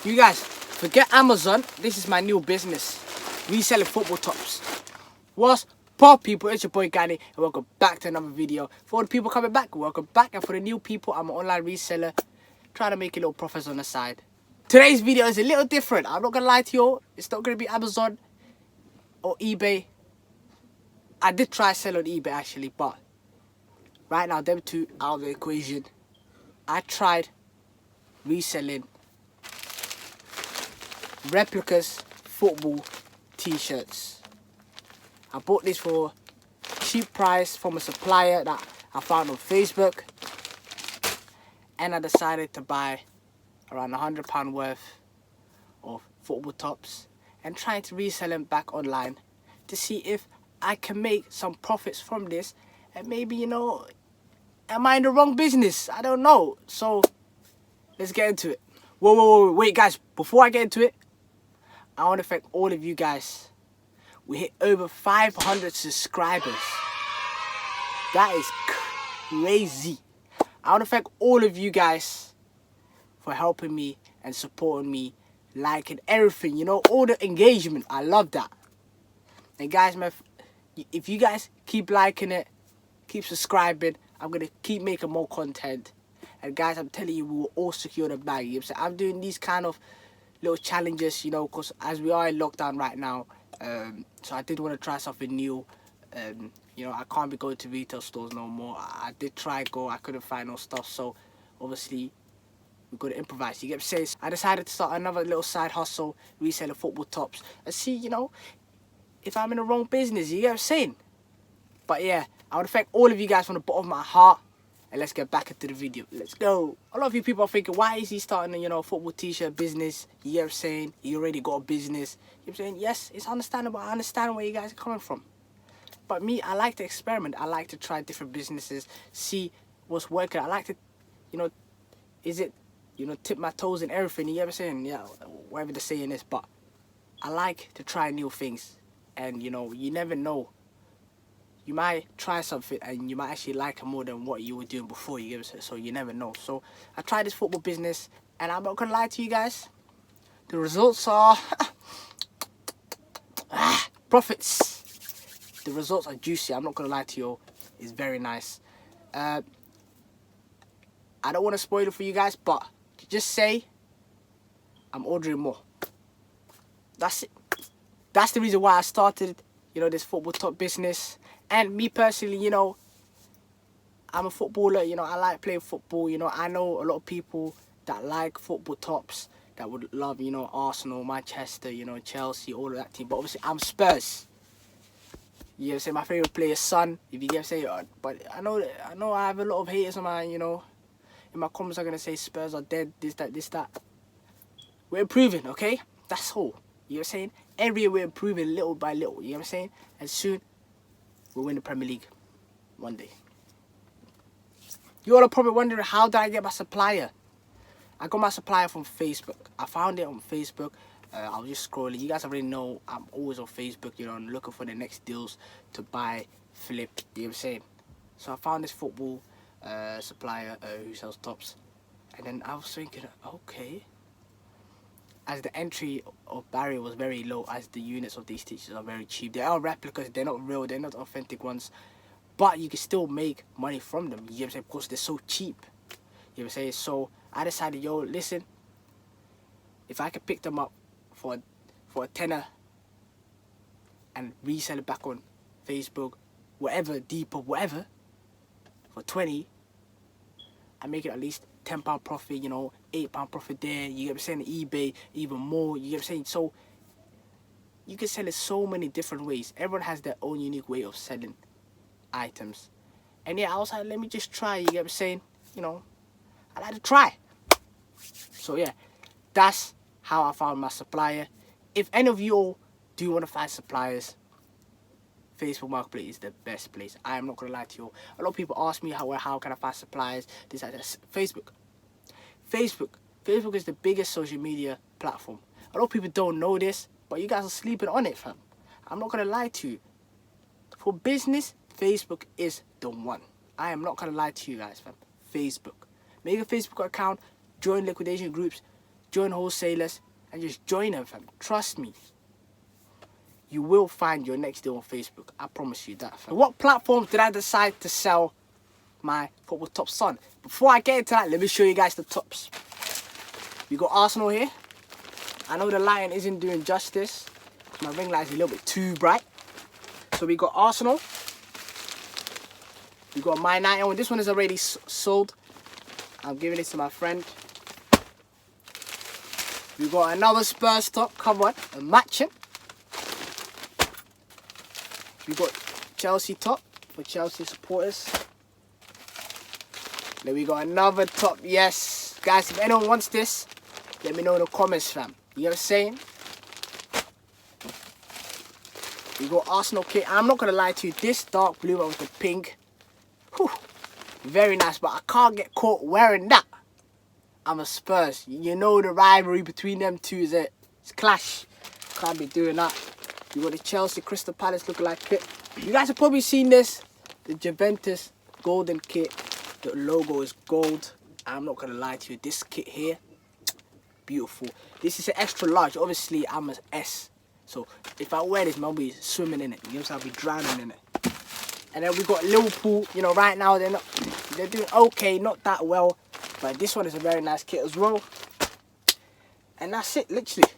You guys, forget Amazon. This is my new business. Reselling football tops. What's pop, people? It's your boy Gani, and welcome back to another video. For the people coming back, welcome back. And for the new people, I'm an online reseller, trying to make a little profits on the side. Today's video is a little different. I'm not gonna lie to you. It's not gonna be Amazon or eBay. I did try sell on eBay actually, but right now them two out of the equation. I tried reselling replicas football t-shirts. I bought this for cheap price from a supplier that I found on Facebook, and I decided to buy around £100 worth of football tops and trying to resell them back online to see if I can make some profits from this. And maybe, you know, am I in the wrong business? I don't know. So let's get into it. Whoa, wait guys, before I get into it, I want to thank all of you guys. We hit over 500 subscribers. That is crazy. I want to thank all of you guys for helping me and supporting me, liking everything, you know, all the engagement. I love that. And guys, man, if you guys keep liking it, keep subscribing, I'm going to keep making more content. And guys, I'm telling you, we will all secure the bag. You know what I'm saying? I'm doing these kind of little challenges, you know, because as we are in lockdown right now, so I did want to try something new. You know, I can't be going to retail stores no more. I did try go, I couldn't find no stuff, so obviously we've got to improvise. You get what I'm saying? I decided to start another little side hustle, reselling football tops, and see, you know, if I'm in the wrong business. You get what I'm saying? But yeah, I want to thank all of you guys from the bottom of my heart. And let's get back into the video. Let's go. A lot of you people are thinking, why is he starting a, you know, football t-shirt business? You know what I'm saying? He already got a business. You know what I'm saying? Yes, it's understandable. I understand where you guys are coming from. But me, I like to experiment. I like to try different businesses, see what's working. I like to, you know, is it, you know, tip my toes in everything. You know what I'm saying? Yeah, whatever the saying is. But I like to try new things. And, you know, you never know. You might try something and you might actually like it more than what you were doing before. You get it? So you never know. So I tried this football business, and I'm not gonna lie to you guys. The results are profits. The results are juicy. I'm not gonna lie to you. It's very nice. I don't want to spoil it for you guys, but just say I'm ordering more. That's it. That's the reason why I started, you know, this football top business. And me personally, you know, I'm a footballer, you know, I like playing football, you know, I know a lot of people that like football tops, that would love, you know, Arsenal, Manchester, you know, Chelsea, all of that team. But obviously, I'm Spurs. You know what I'm saying? My favourite player is Son, if you get what I'm saying. But I know I have a lot of haters on my, you know, in my comments are going to say Spurs are dead, this, that. We're improving, okay? That's all. You know what I'm saying? Every year we're improving little by little, you know what I'm saying? And soon, we'll win the Premier League one day. You all are probably wondering, how did I get my supplier? I got my supplier from Facebook. I found it on Facebook. I was just scrolling. You guys already know I'm always on Facebook, you know, and looking for the next deals to buy, flip, you know what I'm saying? So I found this football supplier who sells tops. And then I was thinking, okay. As the entry of barrier was very low, as the units of these t-shirts are very cheap. They are replicas, they're not real, they're not authentic ones. But you can still make money from them, you know what I'm saying? Because they're so cheap, you know what I'm saying? So I decided, yo, listen, if I could pick them up for a tenner and resell it back on Facebook, whatever, Depop, whatever, for 20, I make it at least £10 profit, you know, £8 profit there, you get what I'm saying? eBay, even more, you get what I'm saying? So you can sell it so many different ways. Everyone has their own unique way of selling items. And yeah, I was like, let me just try, you get what I'm saying? You know, I like to try. So yeah, that's how I found my supplier. If any of you all do want to find suppliers, Facebook Marketplace is the best place. I am not going to lie to you all. A lot of people ask me, how can I find suppliers? This, that, that. Facebook. Facebook is the biggest social media platform. A lot of people don't know this, but you guys are sleeping on it, fam. I'm not going to lie to you. For business, Facebook is the one. I am not going to lie to you guys, fam. Facebook. Make a Facebook account, join liquidation groups, join wholesalers, and just join them, fam. Trust me. You will find your next deal on Facebook. I promise you that, fam. What platform did I decide to sell my football tops on? Before I get into that, let me show you guys the tops. We got Arsenal here. I know the lighting isn't doing justice. My ring light is a little bit too bright. So we got Arsenal. We got my 91. This one is already sold. I'm giving it to my friend. We got another Spurs top. Come on, a matching. We got Chelsea top for Chelsea supporters. Then we got another top. Yes, guys, if anyone wants this, let me know in the comments, fam. You know what I'm saying? We got Arsenal kit. I'm not gonna lie to you. This dark blue one with the pink. Whew, very nice, but I can't get caught wearing that. I'm a Spurs. You know the rivalry between them two is it? It's clash. Can't be doing that. You got the Chelsea Crystal Palace lookalike kit. You guys have probably seen this. The Juventus golden kit. The logo is gold. I'm not gonna lie to you. This kit here, beautiful. This is an extra large. Obviously, I'm an S. So if I wear this, I'll be swimming in it. You know what I'm saying? I'll be drowning in it. And then we got Liverpool. You know, right now they're doing okay, not that well. But this one is a very nice kit as well. And that's it, literally.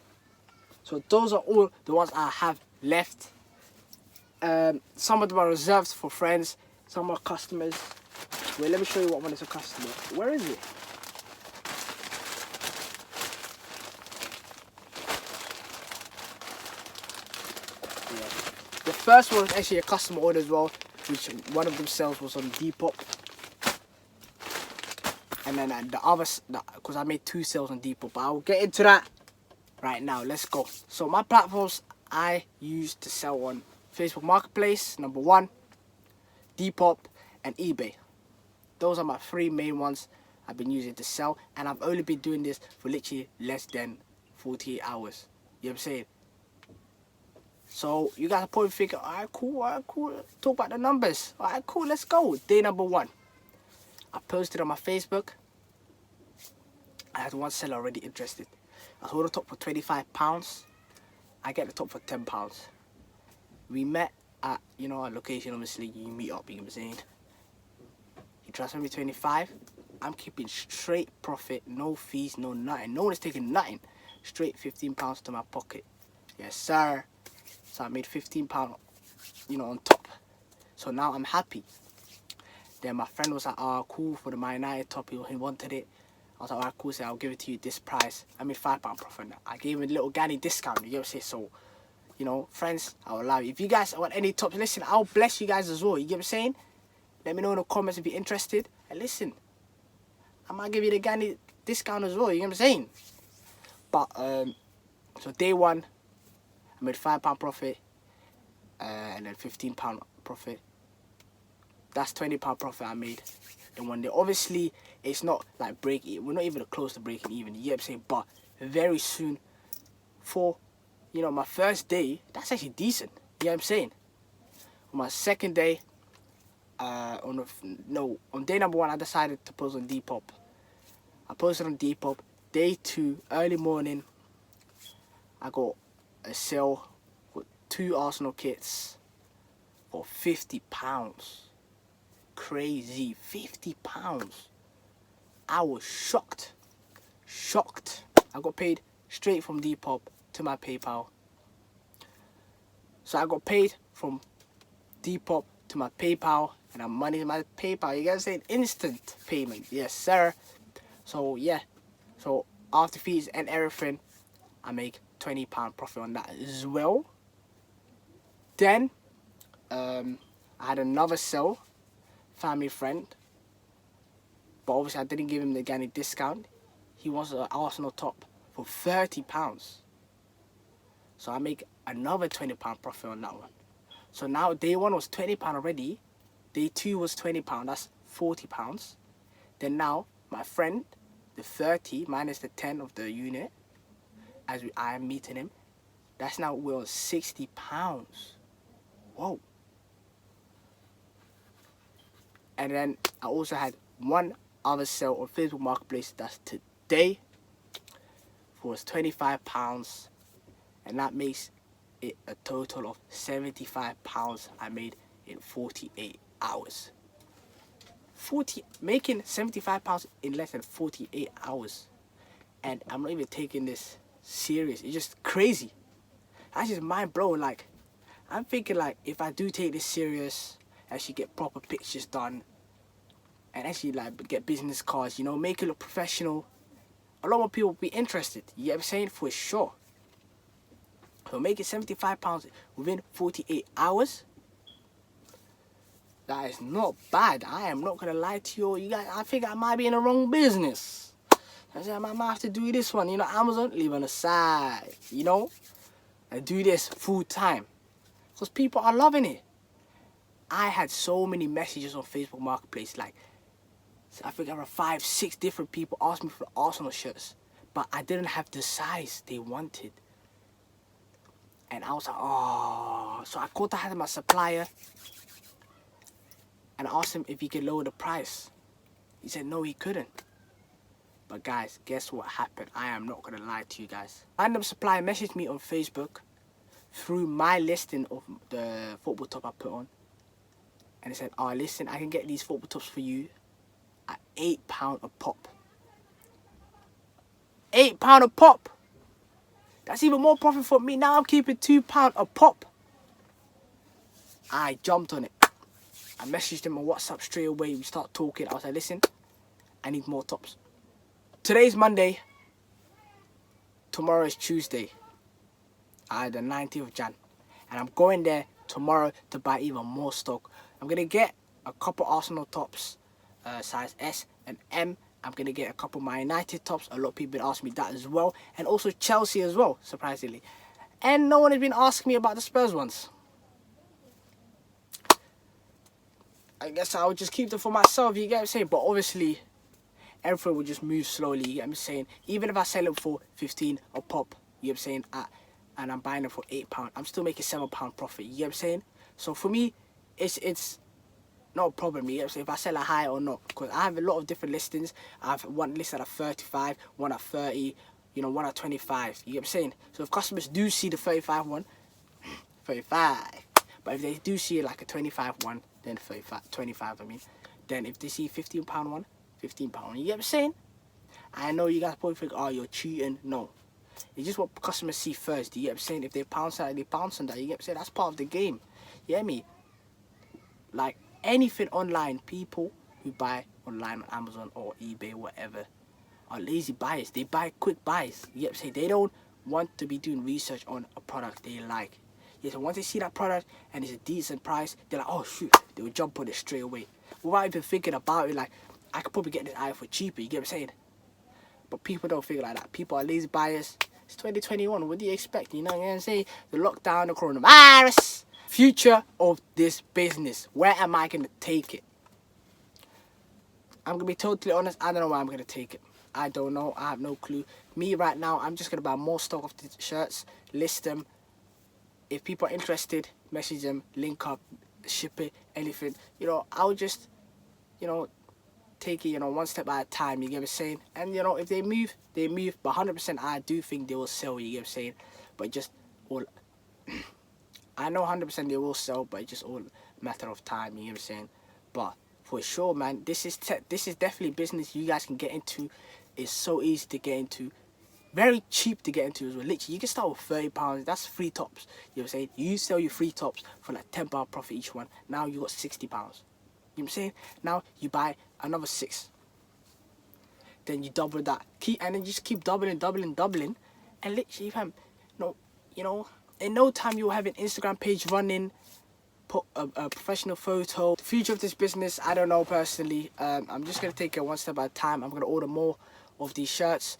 So those are all the ones I have left. Some of them are reserved for friends. Some are customers. Wait, let me show you what one is a customer. Where is it? The first one was actually a customer order as well, which one of them sales was on Depop. And then the others, because I made 2 sales on Depop, but I'll get into that right now. Let's go. So my platforms I use to sell on Facebook Marketplace, number 1, Depop, and eBay. Those are my 3 main ones I've been using to sell, and I've only been doing this for literally less than 48 hours. You know what I'm saying? So you guys are probably thinking, alright, cool. Talk about the numbers. Alright, cool, let's go. Day number 1. I posted on my Facebook. I had one seller already interested. I sold the top for £25. I get the top for £10. We met at, you know, a location. Obviously, you meet up, you know what I'm saying? He transferred me 25. I'm keeping straight profit, no fees, no nothing. No one is taking nothing. Straight £15 to my pocket. Yes, sir. So I made £15, you know, on top. So now I'm happy. Then my friend was like, oh, cool, for the Man United top, he wanted it. I was like, alright, cool, so I'll give it to you this price. I made £5 profit on that. I gave him a little Gani discount, you know what I'm saying? So, you know, friends, I'll allow you. If you guys want any tops, listen, I'll bless you guys as well, you get what I'm saying? Let me know in the comments if you're interested. And listen, I might give you the Gani discount as well, you know what I'm saying? But, so day 1, I made £5 profit, and then £15 profit. That's £20 profit I made in one day. Obviously, it's not like break even. We're not even close to breaking even. You know what I'm saying? But very soon, for, you know, my first day, that's actually decent. You know what I'm saying? On my second day, on day number 1, I decided to post on Depop. I posted on Depop. Day 2, early morning, I got a sale with 2 Arsenal kits for £50. Crazy, £50. I was shocked. I got paid straight from Depop to my PayPal. So I got paid from Depop to my PayPal, and I'm money in my PayPal. You guys say instant payment, yes sir. So yeah, so after fees and everything, I make £20 profit on that as well. Then I had another sale, family friend, but obviously I didn't give him the Gani discount. He wants an Arsenal top for £30. So I make another £20 profit on that one. So now day 1 was £20 already. Day 2 was £20, that's £40. Then now my friend, the 30 minus the 10 of the unit, as I am meeting him, that's now we're on £60. Whoa. And then I also had one other sale on Facebook Marketplace. That's today. was £25, and that makes it a total of £75 I made in 48 hours. Making £75 in less than 48 hours, and I'm not even taking this serious. It's just crazy. That's just mind blowing. Like, I'm thinking, like, if I do take this serious, actually get proper pictures done, and actually like get business cards, you know, make it look professional, a lot more people will be interested. You get what I'm saying? For sure. So making £75 within 48 hours, that is not bad. I am not gonna lie to you. You guys, I think I might be in the wrong business. I said I might have to do this one. You know, Amazon, leave on the side. You know, I do this full time because people are loving it. I had so many messages on Facebook Marketplace. Like, I think around 5, 6 different people asked me for Arsenal shirts, but I didn't have the size they wanted. And I was like, oh. So I contacted my supplier and asked him if he could lower the price. He said no, he couldn't. But guys, guess what happened? I am not gonna lie to you guys. Random supplier messaged me on Facebook through my listing of the football top I put on, and he said, oh, listen, I can get these football tops for you at £8 a pop. £8 a pop. That's even more profit for me. Now I'm keeping £2 a pop. I jumped on it. I messaged him on WhatsApp straight away. We start talking. I was like, listen, I need more tops. Today's Monday. Tomorrow is Tuesday. The 19th of Jan. And I'm going there tomorrow to buy even more stock. I'm going to get a couple Arsenal tops, size S and M. I'm going to get a couple of my United tops. A lot of people asked me that as well. And also Chelsea as well, surprisingly. And no one has been asking me about the Spurs ones. I guess I would just keep them for myself, you get what I'm saying? But obviously, everything will just move slowly, you get what I'm saying? Even if I sell them for 15 a pop, you get what I'm saying? And I'm buying them for £8, I'm still making £7 profit, you get what I'm saying? So for me, it's not a problem, you get what I'm saying? If I sell it high or not. Because I have a lot of different listings. I have one listed at 35, one at 30, you know, one at 25, you get what I'm saying? So if customers do see the 35 one, 35. But if they do see like a 25 one, then 35, 25 I mean. Then if they see £15 one, £15 one. You get what I'm saying? I know you guys probably think, oh, you're cheating. No. It's just what customers see first. You get what I'm saying? If they pounce on that, they pounce on that. You get what I'm saying? That's part of the game. You get me? Like anything online, people who buy online on Amazon or eBay, whatever, are lazy buyers. They buy quick buys. You get what I'm saying? They don't want to be doing research on a product they like. Yeah, so once they see that product and it's a decent price, they're like, oh shoot, they will jump on it straight away. Without even thinking about it, like, I could probably get this item for cheaper, you get what I'm saying? But people don't think like that. People are lazy buyers. It's 2021, what do you expect? You know what I'm saying? The lockdown, the coronavirus. Future of this business. Where am I going to take it? I'm going to be totally honest, I don't know where I'm going to take it. I don't know, I have no clue. Me right now, I'm just going to buy more stock of the shirts, list them. If people are interested, message them, link up, ship it, anything. You know, I'll just, you know, take it, you know, one step at a time, you get what I'm saying? And, you know, if they move, they move. But 100% I do think they will sell, you get what I'm saying? But just all, I know 100% they will sell, but it's just all a matter of time, you get what I'm saying? But for sure, man, this is definitely business you guys can get into. It's so easy to get into. Very cheap to get into as well. Literally, you can start with £30. That's 3 tops. You know what I'm saying? You sell your 3 tops for like £10 profit each one. Now you got £60. You know what I'm saying? Now you buy another 6. Then you double that. And then you just keep doubling. And literally, fam, you know, in no time you'll have an Instagram page running. Put a professional photo. The future of this business, I don't know personally. I'm just gonna take it one step at a time. I'm gonna order more of these shirts.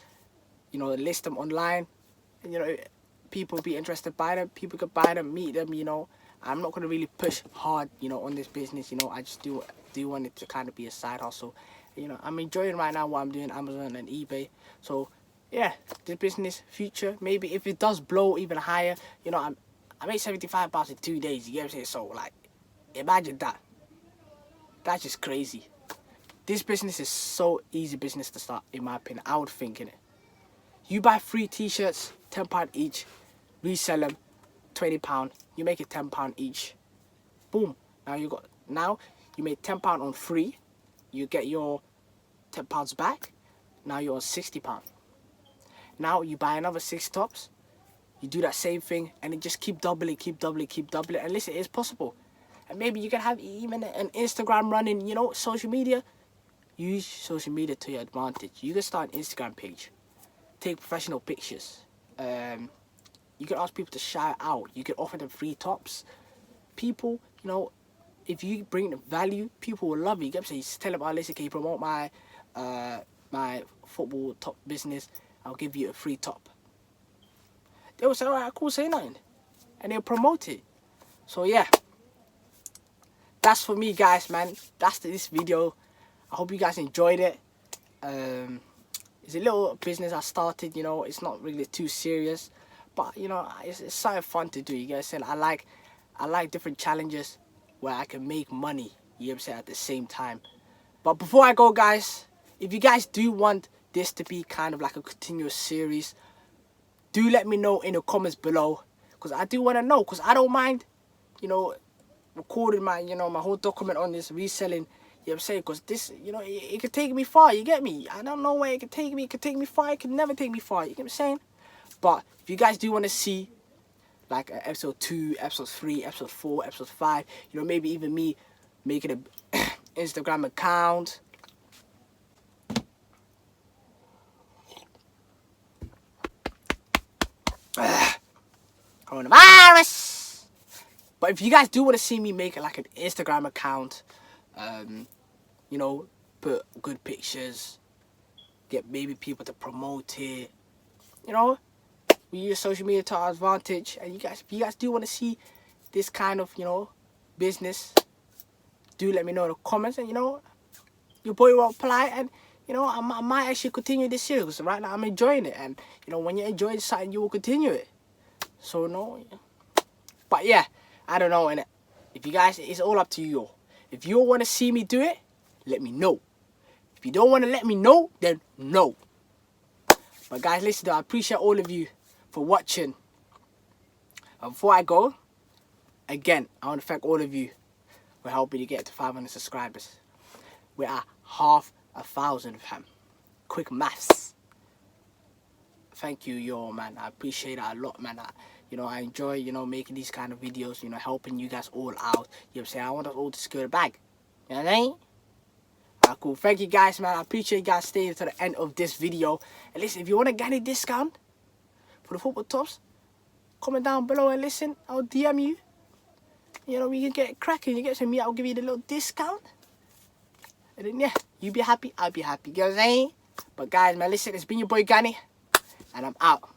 You know, list them online, and, you know, people be interested by them. People could buy them, meet them. You know, I'm not gonna really push hard, you know, on this business. You know, I just do want it to kind of be a side hustle. You know, I'm enjoying right now what I'm doing, Amazon and eBay. So yeah, this business future, maybe if it does blow even higher, you know, I made £75 in 2 days. You get what I'm saying? So like, imagine that. That's just crazy. This business is so easy business to start, in my opinion. I would think, innit? You buy 3 t-shirts, £10 each. Resell them, £20. You make it £10 each. Boom. Now you made £10 on 3. You get your £10 back. Now you're on £60. Now you buy another 6 tops. You do that same thing, and it just keep doubling. And listen, it's possible. And maybe you can have even an Instagram running, you know, social media. Use social media to your advantage. You can start an Instagram page. Take professional pictures. You can ask people to shout out. You can offer them free tops. People, you know, if you bring them value, people will love you. You get what I'm saying? You tell them, oh, listen, can you promote my my football top business? I'll give you a free top. They will say, alright, cool, say nothing. And they'll promote it. So yeah. That's for me, guys, man. That's this video. I hope you guys enjoyed it. It's a little business I started, you know. It's not really too serious. But, you know, it's something fun to do. You guys saying I like different challenges where I can make money, you know what I'm saying, at the same time. But before I go, guys, if you guys do want this to be kind of like a continuous series, do let me know in the comments below, because I do want to know, because I don't mind, you know, recording my, you know, my whole document on this reselling, you know what I'm saying, because this, you know, it could take me far, you get me? I don't know where it could take me. It could take me far, it could never take me far, you get what I'm saying? But if you guys do want to see like episode 2, episode 3, episode 4, episode 5, you know, maybe even me making an Instagram account. Coronavirus. But if you guys do want to see me make like an Instagram account, you know, put good pictures, get maybe people to promote it, you know, we use social media to our advantage. And if you guys do want to see this kind of, you know, business, do let me know in the comments. And, you know, your boy will apply. And, you know, I might actually continue this series. Right now I'm enjoying it. And, you know, when you're enjoying something, you will continue it. So, no. But, yeah, I don't know. And if you guys, it's all up to you. If you want to see me do it, let me know. If you don't want to let me know, then no. But, guys, listen, I appreciate all of you for watching. And before I go, again, I want to thank all of you for helping me get to 500 subscribers. We're at 500, fam. Quick maths. Thank you, yo, man. I appreciate it a lot, man. You know, I enjoy, you know, making these kind of videos, you know, helping you guys all out. You know what I'm saying? I want us all to secure the bag. You know what I mean? Alright, cool. Thank you, guys, man. I appreciate you guys staying to the end of this video. And listen, if you want to get any discount for the football tops, comment down below and listen, I'll DM you. You know, we can get it cracking. You get to me, I'll give you the little discount. And then, yeah, you be happy, I'll be happy. You know what I'm saying? But, guys, man, listen, it's been your boy, Gani. And I'm out.